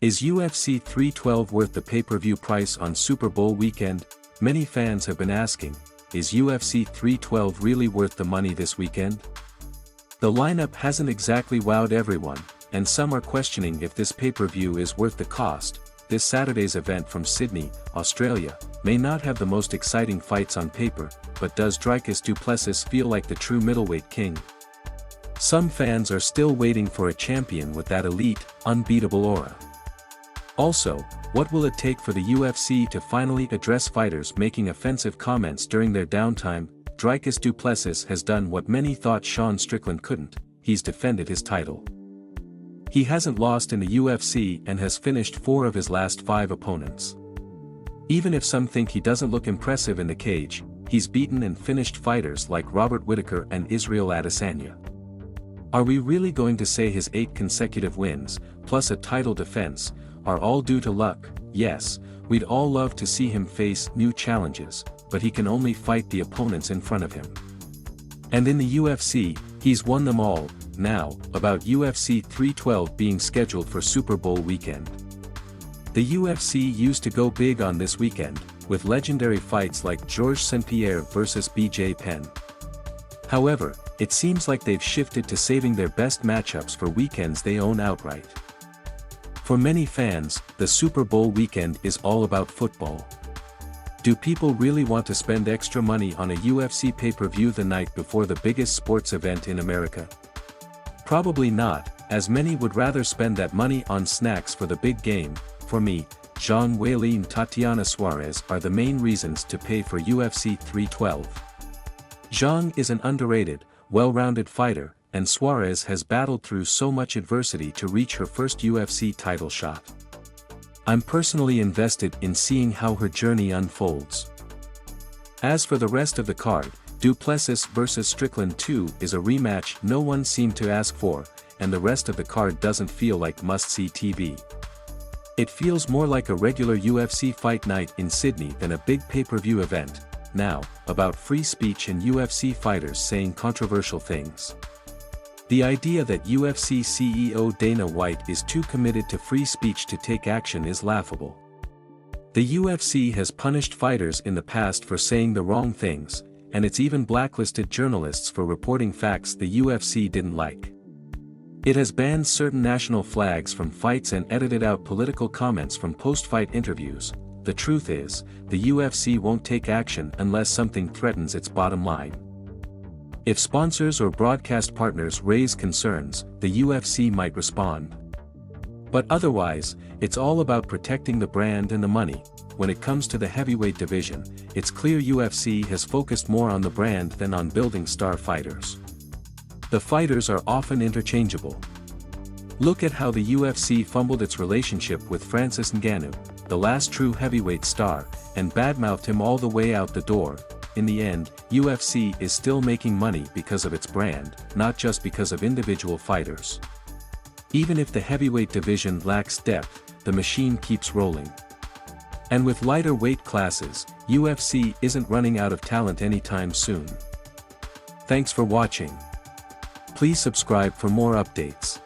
Is UFC 312 worth the pay-per-view price on Super Bowl weekend? Many fans have been asking, is UFC 312 really worth the money this weekend? The lineup hasn't exactly wowed everyone, and some are questioning if this pay-per-view is worth the cost. This Saturday's event from Sydney, Australia, may not have the most exciting fights on paper, but does Dricus du Plessis feel like the true middleweight king? Some fans are still waiting for a champion with that elite, unbeatable aura. Also, what will it take for the UFC to finally address fighters making offensive comments during their downtime? Dricus du Plessis has done what many thought Sean Strickland couldn't: he's defended his title. He hasn't lost in the UFC and has finished 4 of his last 5 opponents. Even if some think he doesn't look impressive in the cage, he's beaten and finished fighters like Robert Whittaker and Israel Adesanya. Are we really going to say his 8 consecutive wins, plus a title defense, are all due to luck? Yes, we'd all love to see him face new challenges, but he can only fight the opponents in front of him. And in the UFC, he's won them all. Now, about UFC 312 being scheduled for Super Bowl weekend. The UFC used to go big on this weekend, with legendary fights like Georges St-Pierre vs BJ Penn. However, it seems like they've shifted to saving their best matchups for weekends they own outright. For many fans, the Super Bowl weekend is all about football. Do people really want to spend extra money on a UFC pay-per-view the night before the biggest sports event in America? Probably not, as many would rather spend that money on snacks for the big game. For me, Zhang Weili and Tatiana Suarez are the main reasons to pay for UFC 312. Zhang is an underrated, well-rounded fighter, and Suarez has battled through so much adversity to reach her first UFC title shot. I'm personally invested in seeing how her journey unfolds. As for the rest of the card, du Plessis vs Strickland 2 is a rematch no one seemed to ask for, and the rest of the card doesn't feel like must-see TV. It feels more like a regular UFC fight night in Sydney than a big pay-per-view event. Now, about free speech and UFC fighters saying controversial things. The idea that UFC CEO Dana White is too committed to free speech to take action is laughable. The UFC has punished fighters in the past for saying the wrong things, and it's even blacklisted journalists for reporting facts the UFC didn't like. It has banned certain national flags from fights and edited out political comments from post-fight interviews. The truth is, the UFC won't take action unless something threatens its bottom line. If sponsors or broadcast partners raise concerns, the UFC might respond. But otherwise, it's all about protecting the brand and the money. When it comes to the heavyweight division, it's clear UFC has focused more on the brand than on building star fighters. The fighters are often interchangeable. Look at how the UFC fumbled its relationship with Francis Ngannou, the last true heavyweight star, and badmouthed him all the way out the door. In the end, UFC is still making money because of its brand, not just because of individual fighters. Even if the heavyweight division lacks depth, the machine keeps rolling. And with lighter weight classes, UFC isn't running out of talent anytime soon. Thanks for watching. Please subscribe for more updates.